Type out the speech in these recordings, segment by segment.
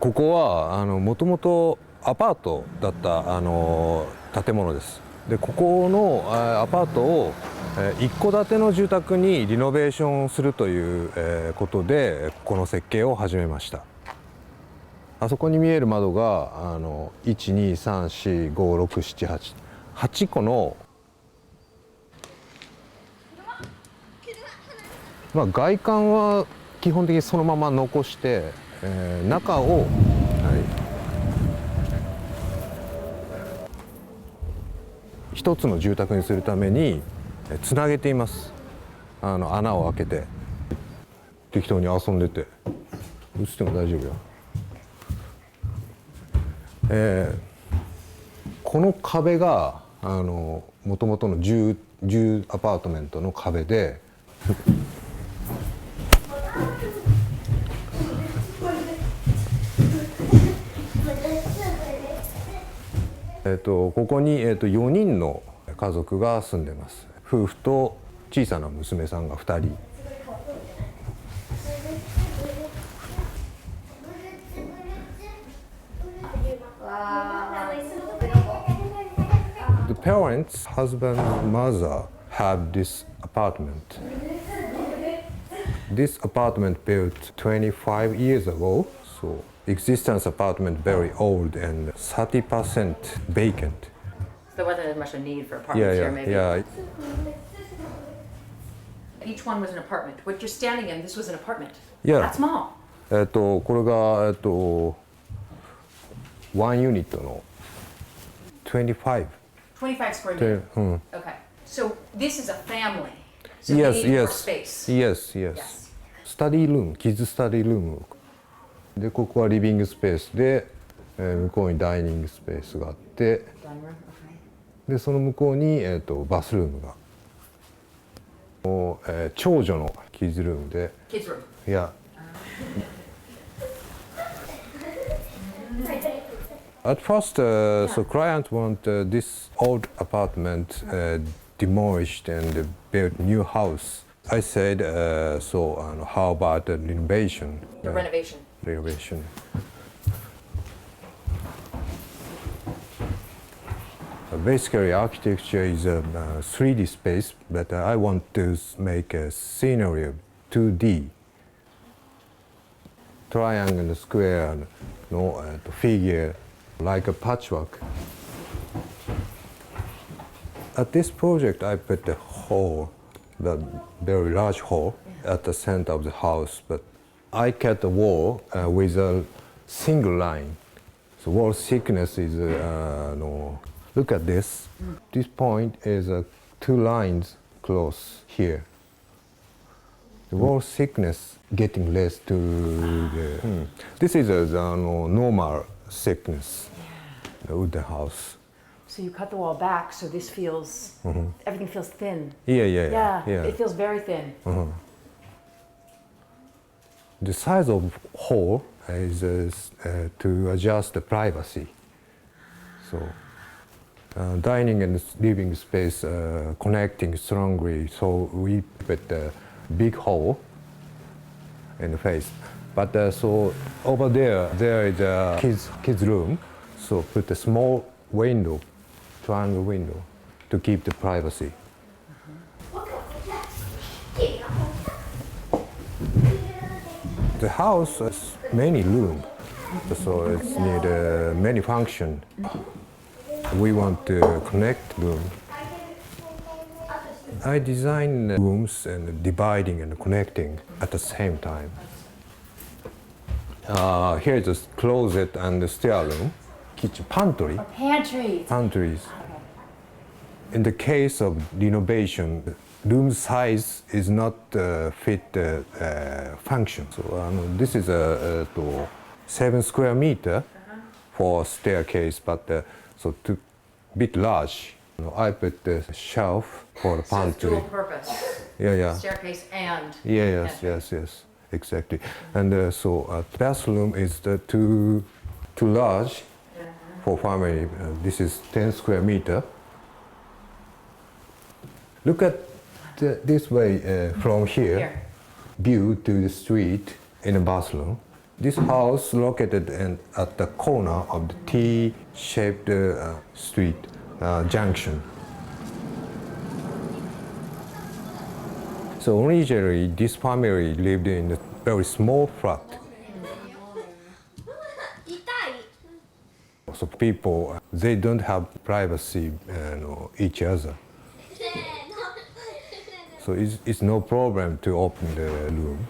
ここはもともとアパートだった建物です。でここのアパートを一戸建ての住宅にリノベーションするということでこの設計を始めました。あそこに見える窓が123456788個の、外観は基本的にそのまま残して、中を、一つの住宅にするためにつなげています。穴を開けて適当に遊んでて映っても大丈夫よ。この壁がもともとの10アパートメントの壁でここに4人の家族が住んでます。夫婦と小さな娘さんが2人。The parents, husband and mother, have this apartment. This apartment built 25 years ago, so existence apartment very old and 30% vacant. There wasn't much a need for apartments here, maybe. Yeah. Each one was an apartment. What you're standing in, this was an apartment. Yeah. That's small. これが1ユニットの25. 25 square meters. Okay. So this is a family. So Yes, they need more yes, space. yes, yes. スタディルーム、キッズスタディルーム。でここはリビングスペースで、向こうにダイニングスペースがあって、でその向こうにバスルームが。長女のキッズルームで。Kids room. Yeah. At first, so client want this old apartment demolished and built new house. I said, so how about the renovation? The renovation. Renovation. Basically, architecture is a 3D space, but I want to make a scenario 2D. Triangle and square, no figure, like a patchwork. At this project, I put the hole, the very large hole, at the center of the house, but I cut the wall with a single line. So wall thickness is no. Look at this. This point is 2 lines close here. The wall thickness getting less to the. This is a normal thickness. The wooden house. So you cut the wall back, so this feels, everything feels thin. Yeah. It feels very thin. The size of hole is to adjust the privacy. So dining and living space connecting strongly. So we put a big hole in the face. But so over there is a kids room. So put a small window, triangle window, to keep the privacy. The house has many rooms, so it needs many functions. We want to connect room. I design rooms and dividing and connecting at the same time. Here is a closet and the stair room, kitchen, pantry. Pantries. In the case of renovation, room size is not fit function. So this is a 7 square meter for staircase, but so too bit large. I put the shelf for the pantry. So it's dual purpose. Yeah. Staircase and. Yes, exactly. And so bathroom is too large for family. This is 10 square meter. Look at this way from here, view to the street in a bathroom. This house located at the corner of the T-shaped street junction. So originally, this family lived in a very small flat. So people, they don't have privacy, each other. So it's no problem to open the room.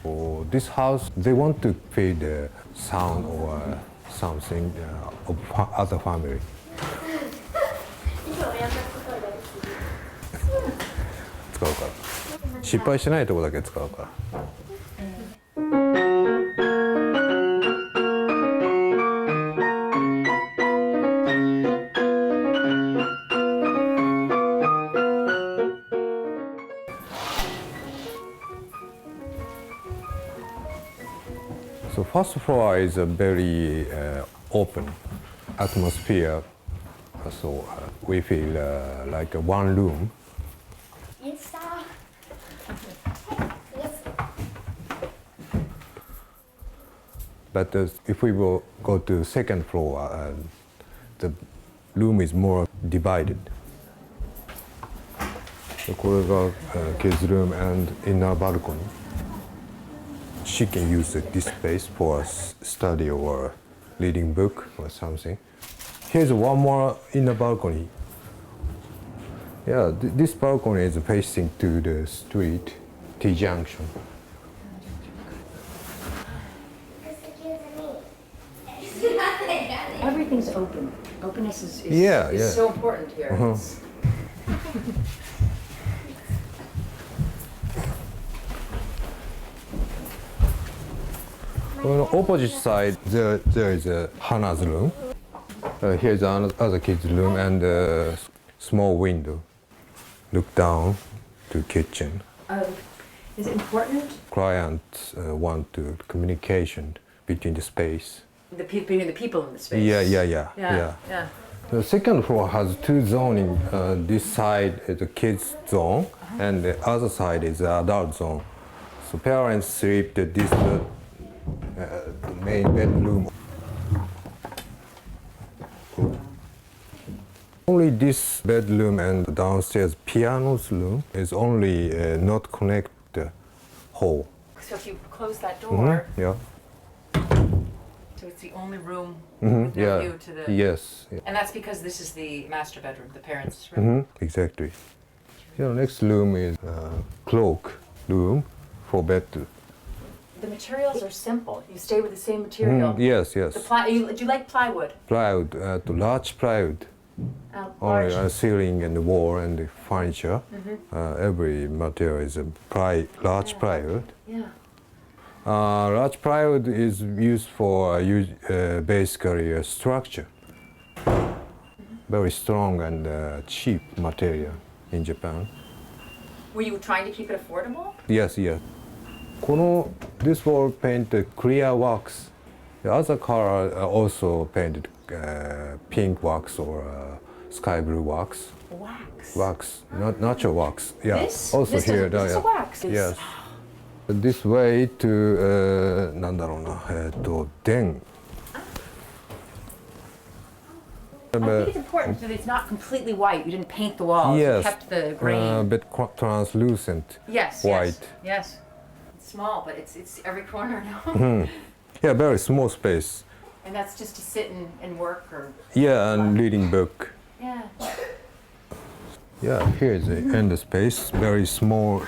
For this house, they want to fade the sound or something of other family. 使うから失敗しないとこだけ使うから So first floor is a very open atmosphere, so we feel like one room. Yes, sir. Yes. But if we will go to second floor, the room is more divided. So これが kids room and inner balcony. She can use this space for study or reading book or something. Here's one more inner balcony. Yeah, this balcony is facing to the street, T junction. Everything's open. Openness is Yeah. so important here. On the opposite side, there is a Hana's room. Here's another kid's room and a small window. Look down to kitchen. Is it important? Clients want to communication between the space. Between the people in the space. Yeah. The second floor has two zoning. This side is the kids zone, and the other side is the adult zone. So parents sleep at this the main bedroom. Only this bedroom and downstairs piano's room is only not connect the hall. So if you close that door, Yeah. so it's the only room with no Yeah. view to the. Yes. Yeah. And that's because this is the master bedroom, the parents' room. Exactly. Next room is cloak room for bed. The materials are simple. You stay with the same material. Yes. Do you like plywood? Plywood, to large plywood. Only Large. ceiling and the wall and the furniture. Every material is a large plywood. Yeah. Large plywood is used for basically a structure. Very strong and cheap material in Japan. Were you trying to keep it affordable? Yes. This wall painted clear wax. The other color also painted pink wax or sky blue wax. Wax, not natural wax. Yeah. This? Also this here. This is a wax. Yes. This way to なんだろうな電. I think it's important that it's not completely white. You didn't paint the walls. Yes. You kept the grain. A bit translucent. Yes. White. Yes. It's small, but it's every corner now. Yeah, very small space. And that's just to sit and work or. Yeah, and reading book. Yeah. Yeah, here is the end space, very small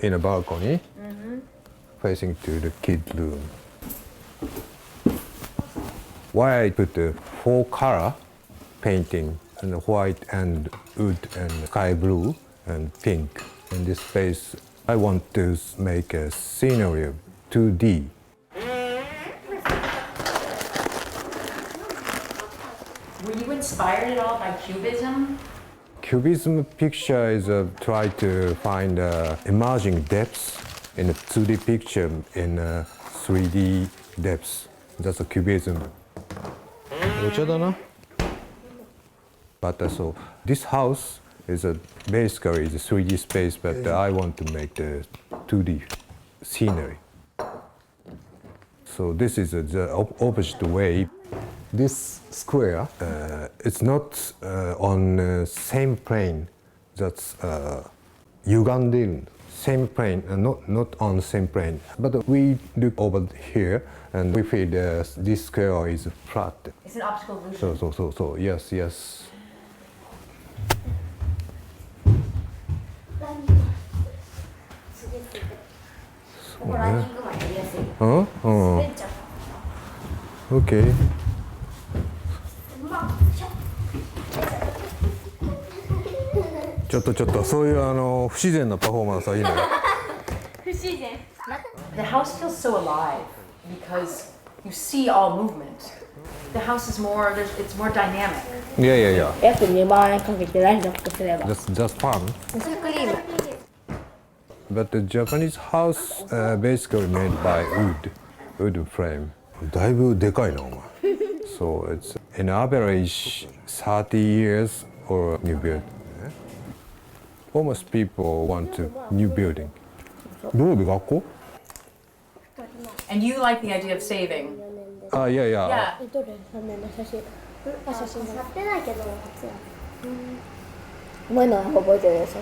in a balcony, facing to the kid room. Why I put the 4-color painting and white and wood and sky blue and pink in this space. I want to make a scenery of 2D. Were you inspired at all by Cubism? Cubism picture is try to find emerging depths in a 2D picture in 3D depths. That's a Cubism. お茶だな。But so this house It's a basically it's a 3D space, but I want to make the 2D scenery. So this is the opposite way. This square, it's not on same plane. That's Ugandan same plane, not on the same plane. But we look over here, and we feel this square is flat. It's an optical illusion. So yes. ここランニングマンやりやすい。うんうん。滑っちゃう。 OK。ちょっとそういう不自然なパフォーマンスはいいのよ。不自然。 The house feels so alive because you see all movement. The house is more, it's more dynamic. Yeah. 約2万円かけてライトアップすれば。 Just fun. 手作りーム。 But the Japanese house basically made by wood frame. だいぶでかいなお前。So it's in average 30 years or new build. Almost people want to new building. どうで学校 And you like the idea of saving. あ、いや。Yeah. どれ3年の写真。あ、写真買ってないけど初や。うまいのは覚えてるでしょ。